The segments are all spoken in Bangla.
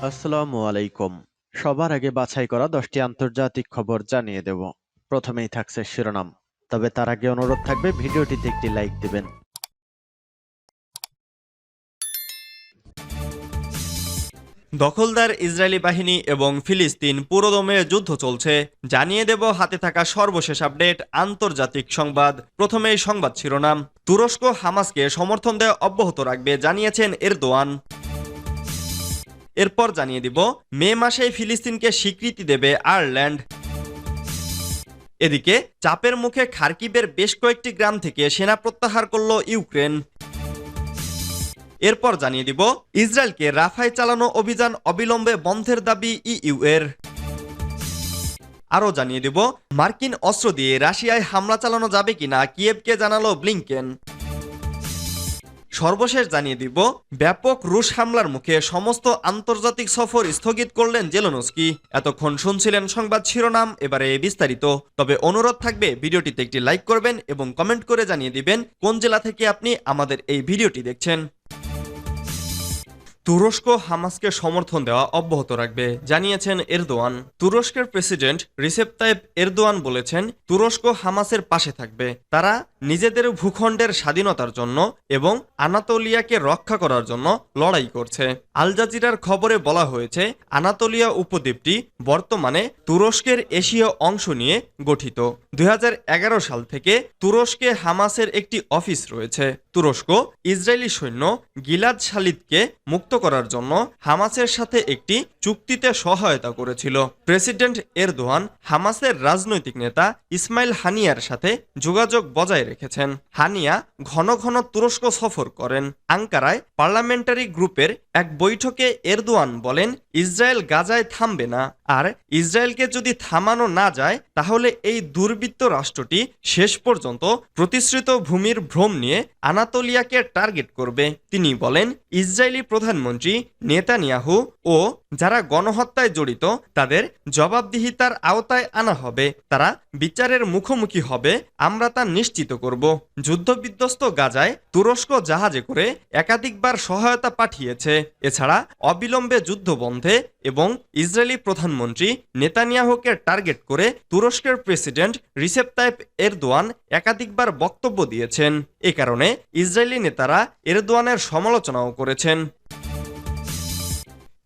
আসসালামু আলাইকুম। সবার আগে বাছাই করা 10টি আন্তর্জাতিক খবর জানিয়ে দেব। প্রথমেই থাকছে শিরোনাম। তবে তার আগে অনুরোধ থাকবে ভিডিওটিতে একটি লাইক দিবেন। দখলদার ইসরায়েলি বাহিনী এবং ফিলিস্তিন পুরোদমে যুদ্ধ চলছে, জানিয়ে দেব হাতে থাকা সর্বশেষ আপডেট আন্তর্জাতিক সংবাদ। প্রথমেই সংবাদ শিরোনাম। তুরস্ক হামাসকে সমর্থন দেওয়া অব্যাহত রাখবে জানিয়েছেন এরদোয়ান। এরপর জানিয়ে দিব মে মাসেই ফিলিস্তিনকে স্বীকৃতি দেবে আয়ারল্যান্ড। এদিকে চাপের মুখে খার্কিবের বেশ কয়েকটি গ্রাম থেকে সেনা প্রত্যাহার করল ইউক্রেন। এরপর জানিয়ে দিব ইসরায়েলকে রাফায় চালানো অভিযান অবিলম্বে বন্ধের দাবি ইইউ এর। আরও জানিয়ে দিব মার্কিন অস্ত্র দিয়ে রাশিয়ায় হামলা চালানো যাবে কিনা কিয়েভকে জানালো ব্লিংকেন। সর্বশেষ জানিয়ে দিব ব্যাপক রুশ হামলার মুখে সমস্ত আন্তর্জাতিক সফর স্থগিত করলেন জেলেনস্কি। এতক্ষণ শুনছিলেন সংবাদ শিরোনাম, এবারে বিস্তারিত। তবে অনুরোধ থাকবে ভিডিওটিতে একটি লাইক করবেন এবং কমেন্ট করে জানিয়ে দিবেন কোন জেলা থেকে আপনি আমাদের এই ভিডিওটি দেখছেন। তুরস্ক হামাসকে সমর্থন দেওয়া অব্যাহত রাখবে জানিয়েছেন এরদোয়ান। তুরস্কের প্রেসিডেন্ট রিসেপ তাইপ এরদোয়ান বলেছেন তুরস্ক হামাসের পাশে থাকবে। তারা নিজেদের ভূখণ্ডের স্বাধীনতার জন্য এবং আনাতোলিয়াকে রক্ষা করার জন্য লড়াই করছে। আল জাজিরার খবরে বলা হয়েছে আনাতোলিয়া উপদ্বীপটি বর্তমানে তুরস্কের এশীয় অংশ নিয়ে গঠিত। 2011 সাল থেকে তুরস্কে হামাসের একটি অফিস রয়েছে। তুরস্ক ইসরায়েলি সৈন্য গিলাদ শালিদকে মুক্ত করার জন্য হামাসের সাথে একটি চুক্তিতে সহায়তা করেছিল। প্রেসিডেন্ট এরদোয়ান হামাসের রাজনৈতিক নেতা ইসমাইল হানিয়ার সাথে যোগাযোগ বজায় রেখেছেন। হানিয়া ঘন ঘন তুরস্ক সফর করেন। আঙ্কারায় পার্লামেন্টারি গ্রুপের এক বৈঠকে এরদোয়ান বলেন ইসরায়েল গাজায় থামবে না, আর ইসরায়েলকে যদি থামানো না যায় তাহলে এই দুর্বৃত্ত রাষ্ট্রটি শেষ পর্যন্ত প্রতিশ্রুত ভূমির ভ্রম নিয়ে আনাতোলিয়াকে টার্গেট করবে। তিনি বলেন ইসরায়েলি প্রধানমন্ত্রী নেতানিয়াহু ও যারা গণহত্যায় জড়িত তাদের জবাবদিহিতার আওতায় আনা হবে, তারা বিচারের মুখোমুখি হবে, আমরা তা নিশ্চিত করব। যুদ্ধবিধ্বস্ত গাজায় তুরস্ক জাহাজে করে একাধিকবার সহায়তা পাঠিয়েছে। এছাড়া অবিলম্বে যুদ্ধ বন্ধে এবং ইসরায়েলি প্রধানমন্ত্রী নেতানিয়াহুকে টার্গেট করে তুরস্কের প্রেসিডেন্ট রিসেপ তাইপ এরদোয়ান একাধিকবার বক্তব্য দিয়েছেন। এ কারণে ইসরায়েলি নেতারা এরদোয়ানের সমালোচনাও করেছেন।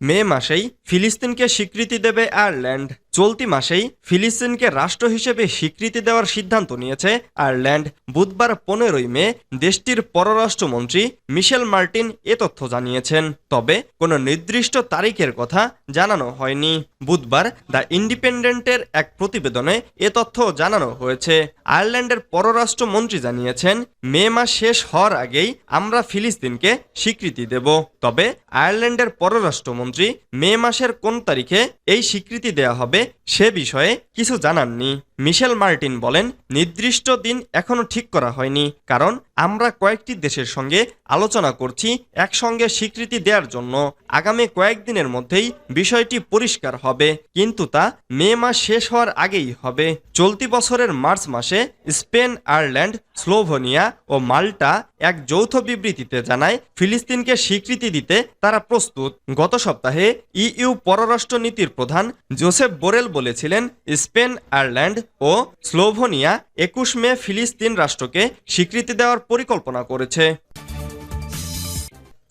মে মাসেই ফিলিস্তিনকে স্বীকৃতি দেবে আয়ারল্যান্ড। চলতি মাসেই ফিলিস্তিনকে রাষ্ট্র হিসেবে স্বীকৃতি দেওয়ার সিদ্ধান্ত নিয়েছে আয়ারল্যান্ড। বুধবার 15 মে দেশটির পররাষ্ট্রমন্ত্রী মিশেল মার্টিন এ তথ্য জানিয়েছেন। তবে কোনো নির্দিষ্ট তারিখের কথা জানানো হয়নি। বুধবার দ্য ইন্ডিপেন্ডেন্টের এক প্রতিবেদনে এ তথ্য জানানো হয়েছে। আয়ারল্যান্ডের পররাষ্ট্রমন্ত্রী জানিয়েছেন মে মাস শেষ হওয়ার আগেই আমরা ফিলিস্তিনকে স্বীকৃতি দেব। তবে আয়ারল্যান্ডের পররাষ্ট্রমন্ত্রী মে মাসের কোন তারিখে এই স্বীকৃতি দেওয়া হবে সে বিষয়ে কিছু জানাননি। মিশেল মার্টিন বলেন নির্দিষ্ট দিন এখনো ঠিক করা হয়নি, কারণ আমরা কয়েকটি দেশের সঙ্গে আলোচনা করছি একসঙ্গে স্বীকৃতি দেওয়ার জন্য। আগামী কয়েকদিনের মধ্যেই বিষয়টি পরিষ্কার হবে, কিন্তু তা মে মাস শেষ হওয়ার আগেই হবে। চলতি বছরের মার্চ মাসে স্পেন, আয়ারল্যান্ড, স্লোভেনিয়া ও মাল্টা এক যৌথ বিবৃতিতে জানায় ফিলিস্তিনকে স্বীকৃতি দিতে তারা প্রস্তুত। গত সপ্তাহে ইইউ পররাষ্ট্র নীতির প্রধান জোসেফ বোরেল বলেছিলেন স্পেন, আয়ারল্যান্ড ও স্লোভেনিয়া 21 মে ফিলিস্তিন রাষ্ট্রকে স্বীকৃতি দেওয়ার পরিকল্পনা করেছে।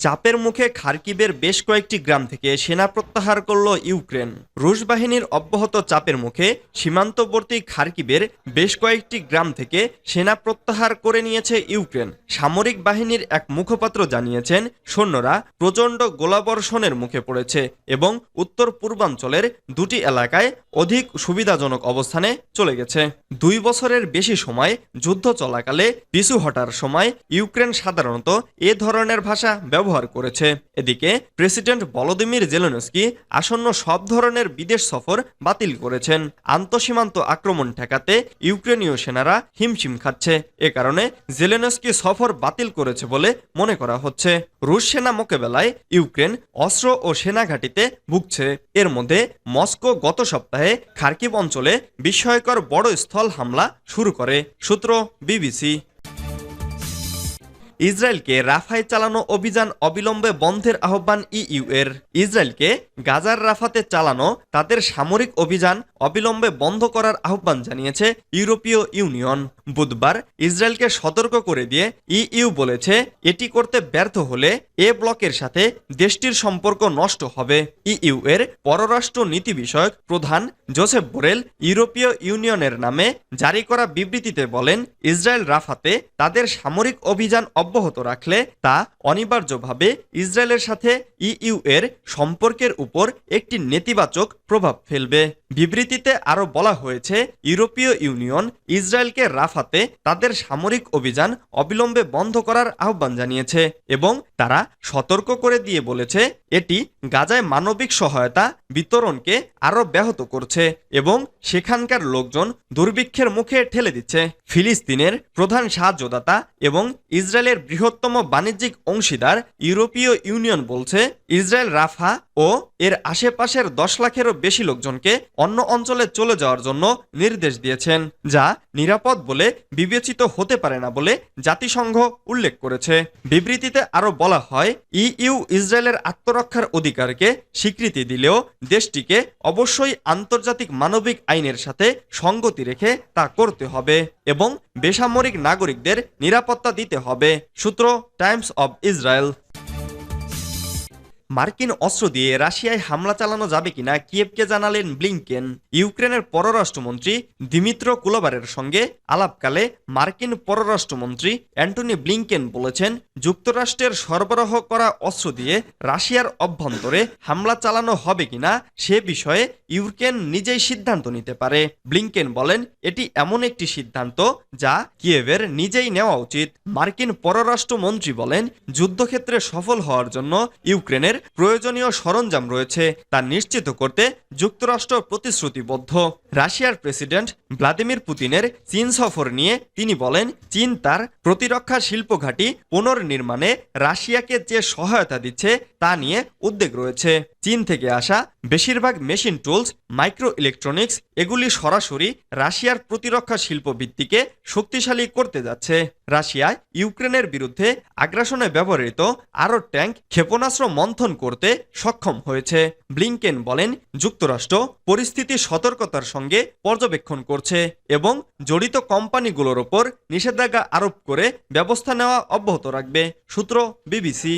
চাপের মুখে খার্কিবের বেশ কয়েকটি গ্রাম থেকে সেনা প্রত্যাহার করল ইউক্রেন। রুশ বাহিনীর অব্যাহত চাপের মুখে সীমান্তবর্তী খার্কিবের বেশ কয়েকটি গ্রাম থেকে সেনা প্রত্যাহার করে নিয়েছে ইউক্রেন। সামরিক বাহিনীর এক মুখপাত্র জানিয়েছেন সৈন্যরা প্রচণ্ড গোলাবর্ষণের মুখে পড়েছে এবং উত্তর পূর্বাঞ্চলের দুটি এলাকায় অধিক সুবিধাজনক অবস্থানে চলে গেছে। 2 বছরের বেশি সময় যুদ্ধ চলাকালে পিছু হটার সময় ইউক্রেন সাধারণত এ ধরনের ভাষা ব্যবহার করেছে। এদিকে প্রেসিডেন্ট ভলোদিমির জেলেনস্কি আসন্ন সব ধরনের বিদেশ সফর বাতিল করেছেন। আন্তঃসীমান্ত আক্রমণ ঠেকাতে ইউক্রেনীয় সেনারা হিমশিম খাচ্ছে। এ কারণে জেলেনস্কি সফর বাতিল করেছে বলে মনে করা হচ্ছে। রুশ সেনা মোকাবেলায় ইউক্রেন অস্ত্র ও সেনা ঘাঁটিতে ভুগছে। এর মধ্যে মস্কো গত সপ্তাহে খার্কিভ অঞ্চলে বিস্ময়কর বড় স্থল হামলা শুরু করে। সূত্র বিবিসি। ইসরায়েলকে রাফায় চালানো অভিযান অবিলম্বে বন্ধের আহ্বান ইইউ এর। ইসরায়েলকে গাজার রাফাতে চালানো তাদের সামরিক অভিযান অবিলম্বে বন্ধ করার আহ্বান জানিয়েছে ইউরোপীয় ইউনিয়ন। বুধবার ইসরায়েলকে সতর্ক করে দিয়ে ইইউ বলেছে এটি করতে ব্যর্থ হলে এ ব্লকের সাথে দেশটির সম্পর্ক নষ্ট হবে। ইইউ এর পররাষ্ট্র নীতি বিষয়ক প্রধান জোসেফ বোরেল ইউরোপীয় ইউনিয়নের নামে জারি করা বিবৃতিতে বলেন, ইসরায়েল রাফাতে তাদের সামরিক অভিযান অব্যাহত রাখলে তা অনিবার্যভাবে ইসরায়েলের সাথে ইইউ এর সম্পর্কের উপর একটি নেতিবাচক প্রভাব ফেলবে। বিবৃতিতে আরও বলা হয়েছে, ইউরোপীয় ইউনিয়ন ইসরায়েলকে রাফাতে তাদের সামরিক অভিযান অবিলম্বে বন্ধ করার আহ্বান জানিয়েছে এবং তারা সতর্ক করে দিয়ে বলেছে এটি গাজায় মানবিক সহায়তা বিতরণকে আরও ব্যাহত করছে এবং সেখানকার লোকজন দুর্ভিক্ষের মুখে ঠেলে দিচ্ছে। ফিলিস্তিনের প্রধান সাহায্যদাতা এবং ইসরায়েলের বৃহত্তম বাণিজ্যিক অংশীদার ইউরোপীয় ইউনিয়ন বলছে, ইসরায়েল রাফা ও এর আশেপাশের 10 লাখেরও বেশি লোকজনকে অন্য অঞ্চলে চলে যাওয়ার জন্য নির্দেশ দিয়েছেন, যা নিরাপদ বলে বিবেচিত হতে পারে না বলে জাতিসংঘ উল্লেখ করেছে। বিবৃতিতে আরও বলা হয়, ইইউ ইসরায়েলের আত্মরক্ষার অধিকারকে স্বীকৃতি দিলেও দেশটিকে অবশ্যই আন্তর্জাতিক মানবিক আইনের সাথে সঙ্গতি রেখে তা করতে হবে এবং বেসামরিক নাগরিকদের নিরাপত্তা দিতে হবে। সূত্র টাইমস অব ইসরায়েল। মার্কিন অস্ত্র দিয়ে রাশিয়ায় হামলা চালানো যাবে কিনা কিয়েভকে জানালেন ব্লিংকেন। ইউক্রেনের পররাষ্ট্রমন্ত্রী দিমিত্র কুলবারের সঙ্গে আলাপকালে মার্কিন পররাষ্ট্রমন্ত্রী অ্যান্টনি ব্লিংকেন বলেছেন, যুক্তরাষ্ট্রের সরবরাহ করা অস্ত্র দিয়ে রাশিয়ার অভ্যন্তরে হামলা চালানো হবে কিনা সে বিষয়ে ইউক্রেন নিজেই সিদ্ধান্ত নিতে পারে। ব্লিংকেন বলেন, এটি এমন একটি সিদ্ধান্ত যা কিয়েভের নিজেই নেওয়া উচিত। মার্কিন পররাষ্ট্রমন্ত্রী বলেন, যুদ্ধক্ষেত্রে সফল হওয়ার জন্য ইউক্রেনের প্রয়োজনীয় সরঞ্জাম রয়েছে তা নিশ্চিত করতে যুক্তরাষ্ট্র প্রতিশ্রুতিবদ্ধ। রাশিয়ার প্রেসিডেন্ট ভ্লাদিমির পুতিনের চীন সফর নিয়ে তিনি বলেন, চীন তার প্রতিরক্ষা শিল্প ঘাঁটি পুনর্নির্মাণে রাশিয়াকে যে সহায়তা দিচ্ছে তা নিয়ে উদ্বেগ রয়েছে। চীন থেকে আসা বেশিরভাগ মেশিন টুলস, মাইক্রো ইলেকট্রনিক্স এগুলি সরাসরি রাশিয়ার প্রতিরক্ষা শিল্প ভিত্তিকে শক্তিশালী করতে যাচ্ছে। রাশিয়া ইউক্রেনের বিরুদ্ধে আগ্রাসনে ব্যবহৃত আরও ট্যাঙ্ক, ক্ষেপণাস্ত্র মন্থন করতে সক্ষম হয়েছে। ব্লিংকেন বলেন, যুক্তরাষ্ট্র পরিস্থিতি সতর্কতার সঙ্গে পর্যবেক্ষণ করছে এবং জড়িত কোম্পানিগুলোর ওপর নিষেধাজ্ঞা আরোপ করে ব্যবস্থা নেওয়া অব্যাহত রাখবে। সূত্র বিবিসি।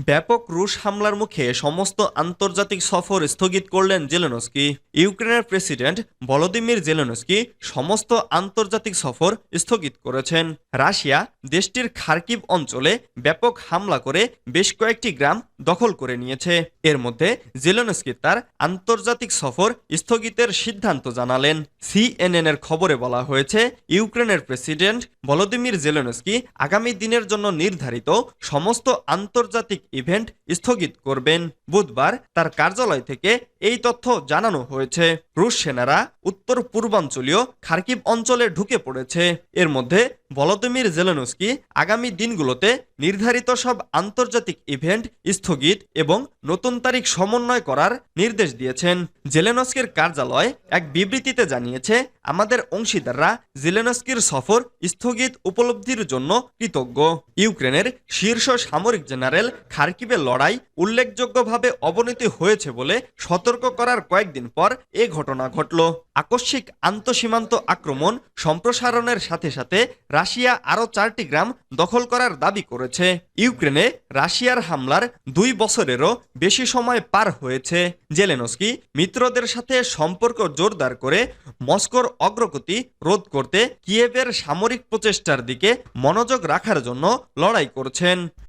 ব্যাপক রুশ হামলার মুখে সমস্ত আন্তর্জাতিক সফর স্থগিত করলেন জেলেনস্কি। ইউক্রেনের প্রেসিডেন্ট ভলোদিমির জেলেনস্কি সমস্ত আন্তর্জাতিক সফর স্থগিত করেছেন। রাশিয়া দেশটির খার্কিভ অঞ্চলে ব্যাপক হামলা করে বেশ কয়েকটি গ্রাম দখল করে নিয়েছে। এর মধ্যে জেলেনস্কি তার আন্তর্জাতিক সফর স্থগিতের সিদ্ধান্ত জানালেন। সিএনএন এর খবরে বলা হয়েছে, ইউক্রেনের প্রেসিডেন্ট ভলোদিমির জেলেনস্কি আগামী দিনের জন্য নির্ধারিত সমস্ত আন্তর্জাতিক ইভেন্ট স্থগিত করবেন। বুধবার তার কার্যালয় থেকে এই তথ্য জানানো হয়েছে। রুশ সেনারা উত্তর পূর্বাঞ্চলীয় খার্কিভ অঞ্চলে ঢুকে পড়েছে। এর মধ্যে ভলোদিমির জেলেনস্কি আগামী দিনগুলোতে নির্ধারিত সব আন্তর্জাতিক ইভেন্ট স্থগিত এবং নতুন তারিখ সমন্বয় করার নির্দেশ দিয়েছেন। জেলেনস্কির কার্যালয় এক বিবৃতিতে জানিয়েছে, আমাদের অংশীদাররা জেলেনস্কির সফর স্থগিত উপলব্ধির জন্য কৃতজ্ঞ। ইউক্রেনের শীর্ষ সামরিক জেনারেল খার্কিভের লড়াই উল্লেখযোগ্যভাবে অবনতি হয়েছে বলে সতর্ক করার কয়েকদিন পর এ ঘটনা ঘটল। আকস্মিক আন্তঃসীমান্ত আক্রমণ সম্প্রসারণের সাথে সাথে রাশিয়া আরও 4টি গ্রাম দখল করার দাবি করেছে। ইউক্রেনে রাশিয়ার হামলার 2 বছরেরও বেশি সময় পার হয়েছে। জেলেনস্কি মিত্রদের সাথে সম্পর্ক জোরদার করে মস্কোর অগ্রগতি রোধ করতে কিয়েভের সামরিক প্রচেষ্টার দিকে মনোযোগ রাখার জন্য লড়াই করছেন।